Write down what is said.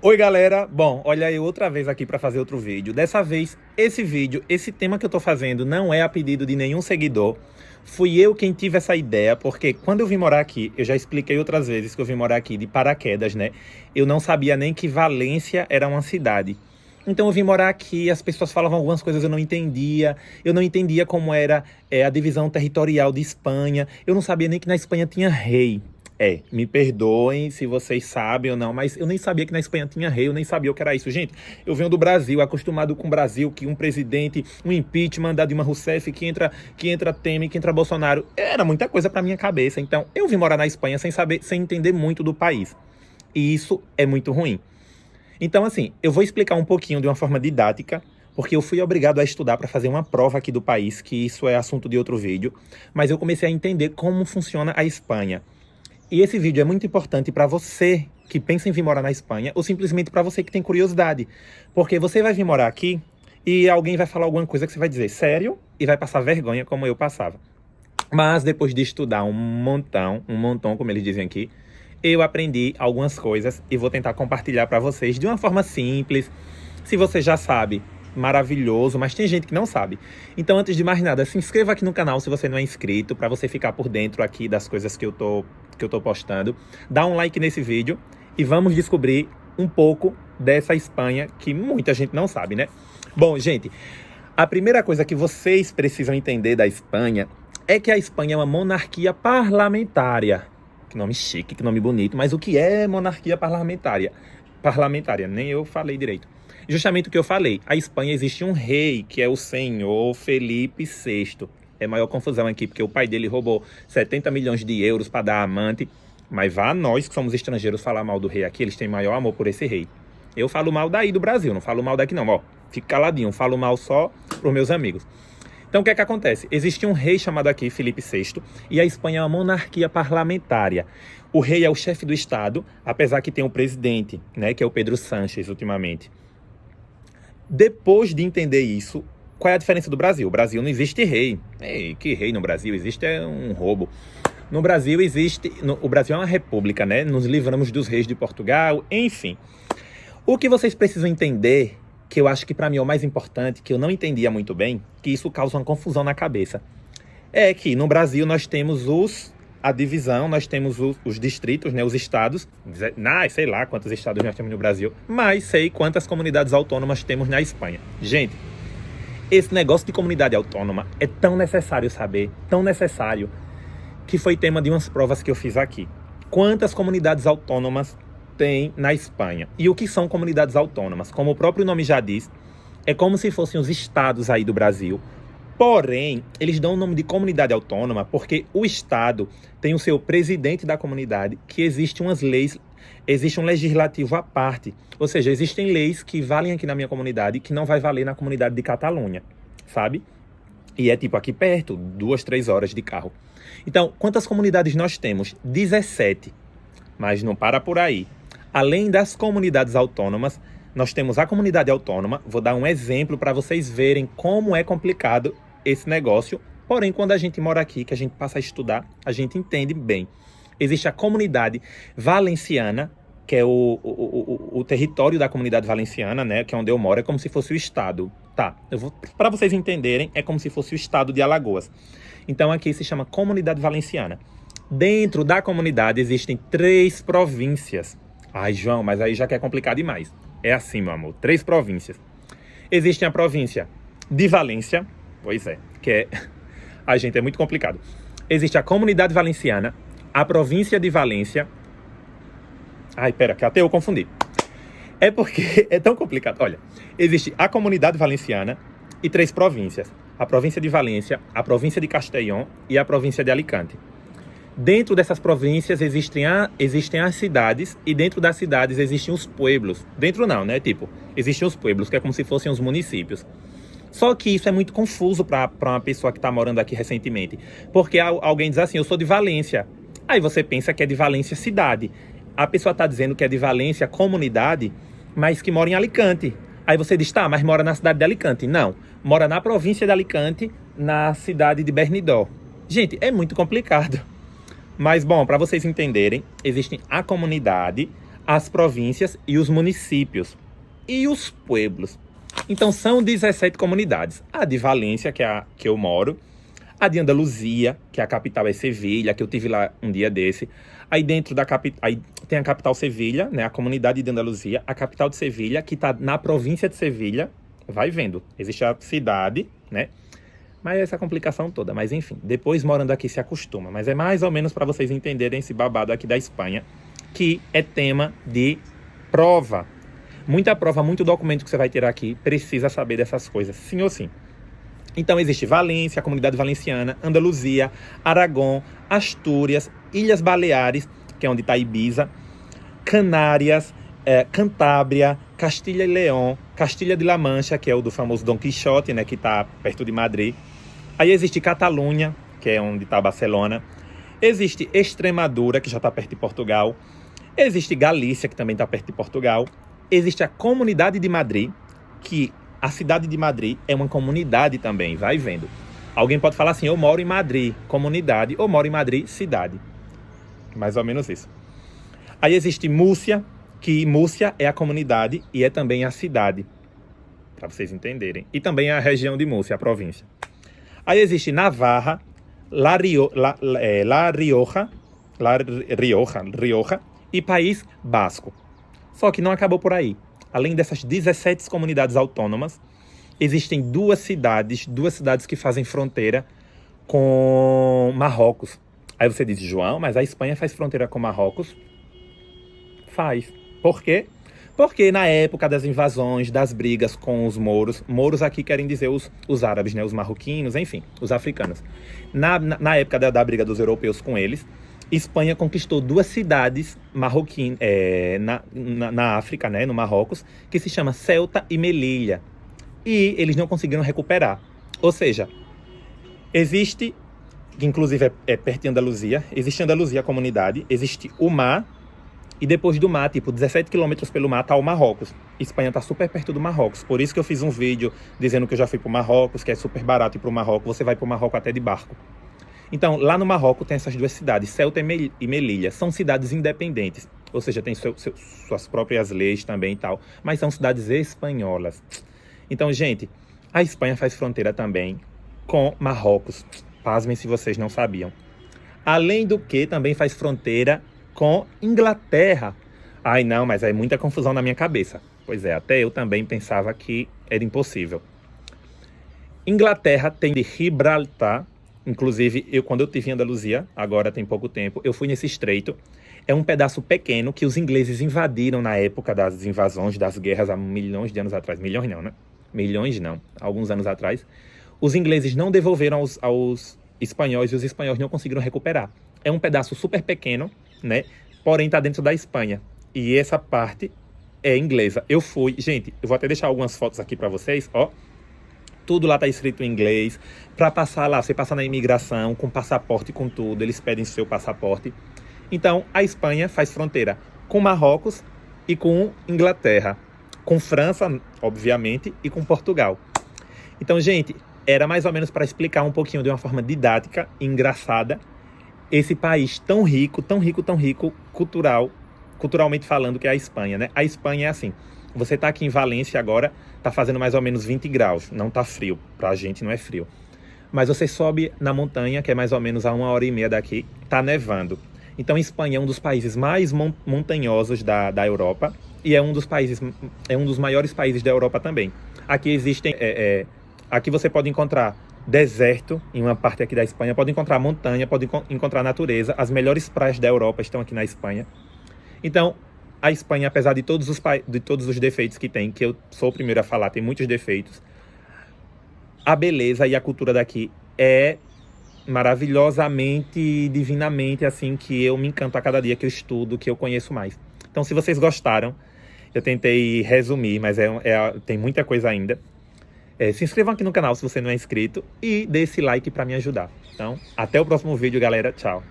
Oi galera, bom, olha eu outra vez aqui para fazer outro vídeo. Dessa vez, esse tema que eu tô fazendo não é a pedido de nenhum seguidor. Fui eu quem tive essa ideia, porque quando eu vim morar aqui, eu já expliquei outras vezes que eu vim morar aqui de paraquedas, né? Eu não sabia nem que Valência era uma cidade. Então eu vim morar aqui, as pessoas falavam algumas coisas eu não entendia como era a divisão territorial de Espanha, eu não sabia nem que na Espanha tinha rei. Me perdoem se vocês sabem ou não, mas eu nem sabia que na Espanha tinha rei, eu nem sabia o que era isso. Gente, eu venho do Brasil, acostumado com o Brasil, que um presidente, um impeachment da Dilma Rousseff, que entra Temer, que entra Bolsonaro, era muita coisa pra minha cabeça. Então, eu vim morar na Espanha sem saber, sem entender muito do país. E isso é muito ruim. Então, assim, eu vou explicar um pouquinho de uma forma didática, porque eu fui obrigado a estudar para fazer uma prova aqui do país, que isso é assunto de outro vídeo, mas eu comecei a entender como funciona a Espanha. E esse vídeo é muito importante para você que pensa em vir morar na Espanha, ou simplesmente para você que tem curiosidade. Porque você vai vir morar aqui e alguém vai falar alguma coisa que você vai dizer sério e vai passar vergonha como eu passava. Mas depois de estudar um montão, como eles dizem aqui, eu aprendi algumas coisas e vou tentar compartilhar para vocês de uma forma simples. Se você já sabe, maravilhoso, mas tem gente que não sabe. Então, antes de mais nada, se inscreva aqui no canal se você não é inscrito, para você ficar por dentro aqui das coisas que eu tô postando. Dá um like nesse vídeo e vamos descobrir um pouco dessa Espanha que muita gente não sabe, né? Bom, gente, a primeira coisa que vocês precisam entender da Espanha é que a Espanha é uma monarquia parlamentária. Que nome chique, que nome bonito, mas o que é monarquia parlamentária? Parlamentária, nem eu falei direito. Justamente o que eu falei, a Espanha existe um rei, que é o senhor Felipe VI. É maior confusão aqui, porque o pai dele roubou 70 milhões de euros para dar amante, mas vá nós que somos estrangeiros falar mal do rei aqui, eles têm maior amor por esse rei. Eu falo mal daí do Brasil, não falo mal daqui não, ó, fico caladinho, falo mal só pros meus amigos. Então, o que é que acontece? Existe um rei chamado aqui Felipe VI, e a Espanha é uma monarquia parlamentária. O rei é o chefe do Estado, apesar que tem o presidente, né, que é o Pedro Sánchez, ultimamente. Depois de entender isso, qual é a diferença do Brasil? O Brasil não existe rei. Ei, que rei no Brasil? Existe um roubo. No Brasil existe... o Brasil é uma república, né? Nos livramos dos reis de Portugal, enfim. O que vocês precisam entender, que eu acho que para mim é o mais importante, que eu não entendia muito bem, que isso causa uma confusão na cabeça, é que no Brasil nós temos a divisão, nós temos os distritos, né, os estados, sei lá quantos estados nós temos no Brasil, mas sei quantas comunidades autônomas temos na Espanha. Gente, esse negócio de comunidade autônoma é tão necessário saber, tão necessário, que foi tema de umas provas que eu fiz aqui. Quantas comunidades autônomas tem na Espanha? E o que são comunidades autônomas? Como o próprio nome já diz, é como se fossem os estados aí do Brasil. Porém, eles dão o nome de comunidade autônoma porque o Estado tem o seu presidente da comunidade, que existe umas leis, existe um legislativo à parte. Ou seja, existem leis que valem aqui na minha comunidade que não vai valer na comunidade de Catalunha, sabe? E é tipo aqui perto, 2, 3 horas de carro. Então, quantas comunidades nós temos? 17. Mas não para por aí. Além das comunidades autônomas, nós temos a comunidade autônoma. Vou dar um exemplo para vocês verem como é complicado esse negócio. Porém, quando a gente mora aqui, que a gente passa a estudar, a gente entende bem. Existe a comunidade valenciana, que é o território da comunidade valenciana, né? Que é onde eu moro, é como se fosse o estado. Tá, para vocês entenderem, é como se fosse o estado de Alagoas. Então aqui se chama Comunidade Valenciana. Dentro da comunidade existem 3 províncias. Ai, João, mas aí já que é complicado demais. É assim, meu amor, 3 províncias. Existe a província de Valência, pois é, que é... Ai, gente, é muito complicado. Existe a Comunidade Valenciana, a província de Valência... Ai, pera, que até eu confundi. É porque é tão complicado. Olha, existe a Comunidade Valenciana e 3 províncias. A província de Valência, a província de Castellón e a província de Alicante. Dentro dessas províncias existem as cidades, e dentro das cidades existem os pueblos. Dentro não, né? Tipo, existem os pueblos, que é como se fossem os municípios. Só que isso é muito confuso para uma pessoa que está morando aqui recentemente. Porque alguém diz assim, eu sou de Valência. Aí você pensa que é de Valência cidade. A pessoa está dizendo que é de Valência comunidade, mas que mora em Alicante. Aí você diz, tá, mas mora na cidade de Alicante. Não, mora na província de Alicante, na cidade de Bernidó. Gente, é muito complicado. Mas, bom, para vocês entenderem, existem a comunidade, as províncias e os municípios. E os pueblos. Então são 17 comunidades. A de Valência, que é a que eu moro. A de Andaluzia, que a capital é Sevilha, que eu tive lá um dia desse. Aí dentro da capital, aí tem a capital Sevilha, né, a comunidade de Andaluzia, a capital de Sevilha, que está na província de Sevilha. Vai vendo, existe a cidade, né? Mas essa complicação toda. Mas enfim, depois morando aqui se acostuma. Mas é mais ou menos para vocês entenderem esse babado aqui da Espanha, que é tema de prova. Muita prova, muito documento que você vai ter aqui, precisa saber dessas coisas, sim ou sim. Então existe Valência, a comunidade valenciana, Andaluzia, Aragão, Astúrias, Ilhas Baleares, que é onde está Ibiza, Canárias, Cantábria, Castilha e León, Castilha de La Mancha, que é o do famoso Dom Quixote, né, que está perto de Madrid. Aí existe Catalunha, que é onde está Barcelona. Existe Extremadura, que já está perto de Portugal. Existe Galícia, que também está perto de Portugal. Existe a Comunidade de Madrid, que a cidade de Madrid é uma comunidade também, vai vendo. Alguém pode falar assim, eu moro em Madrid, comunidade, ou moro em Madrid, cidade. Mais ou menos isso. Aí existe Múrcia, que Múrcia é a comunidade e é também a cidade, para vocês entenderem. E também a região de Múrcia, a província. Aí existe Navarra, La Rioja e País Basco. Só que não acabou por aí. Além dessas 17 comunidades autônomas, existem duas cidades que fazem fronteira com Marrocos. Aí você diz, João, mas a Espanha faz fronteira com Marrocos? Faz. Por quê? Porque na época das invasões, das brigas com os mouros aqui querem dizer os árabes, né? Os marroquinos, enfim, os africanos. Na época da briga dos europeus com eles, Espanha conquistou duas cidades marroquinas na África, né, no Marrocos, que se chama Ceuta e Melilla. E eles não conseguiram recuperar. Ou seja, existe, que inclusive é perto de Andaluzia, existe Andaluzia, a comunidade, existe o mar, e depois do mar, tipo 17 quilômetros pelo mar, está o Marrocos. Espanha está super perto do Marrocos. Por isso que eu fiz um vídeo dizendo que eu já fui para o Marrocos, que é super barato ir para o Marrocos. Você vai para o Marrocos até de barco. Então, lá no Marrocos tem essas duas cidades, Ceuta e Melilla. São cidades independentes, ou seja, tem suas próprias leis também e tal, mas são cidades espanholas. Então, gente, a Espanha faz fronteira também com Marrocos. Pasmem se vocês não sabiam. Além do que, também faz fronteira com Inglaterra. Ai, não, mas é muita confusão na minha cabeça. Pois é, até eu também pensava que era impossível. Inglaterra tem de Gibraltar. Inclusive, quando eu estive em Andaluzia, agora tem pouco tempo, eu fui nesse estreito. É um pedaço pequeno que os ingleses invadiram na época das invasões, das guerras, há milhões de anos atrás. Milhões não, né? Milhões não, alguns anos atrás. Os ingleses não devolveram aos espanhóis e os espanhóis não conseguiram recuperar. É um pedaço super pequeno, né? Porém, está dentro da Espanha. E essa parte é inglesa. Eu fui... Gente, eu vou até deixar algumas fotos aqui para vocês, ó. Tudo lá está escrito em inglês. Para passar lá, você passa na imigração, com passaporte, com tudo. Eles pedem seu passaporte. Então, a Espanha faz fronteira com Marrocos e com Inglaterra. Com França, obviamente, e com Portugal. Então, gente, era mais ou menos para explicar um pouquinho de uma forma didática e engraçada esse país tão rico, culturalmente falando, que é a Espanha, né? A Espanha é assim. Você está aqui em Valência agora, está fazendo mais ou menos 20 graus. Não está frio, para a gente não é frio. Mas você sobe na montanha, que é mais ou menos a 1h30 daqui, está nevando. Então, a Espanha é um dos países mais montanhosos da Europa e é um dos maiores países da Europa também. Aqui existem... aqui você pode encontrar deserto, em uma parte aqui da Espanha, pode encontrar montanha, pode encontrar natureza. As melhores praias da Europa estão aqui na Espanha. Então, a Espanha, apesar de todos os defeitos que tem, que eu sou o primeiro a falar, tem muitos defeitos, a beleza e a cultura daqui é maravilhosamente, divinamente, assim, que eu me encanto a cada dia que eu estudo, que eu conheço mais. Então, se vocês gostaram, eu tentei resumir, mas tem muita coisa ainda. Se inscrevam aqui no canal se você não é inscrito e dê esse like para me ajudar. Então, até o próximo vídeo, galera. Tchau.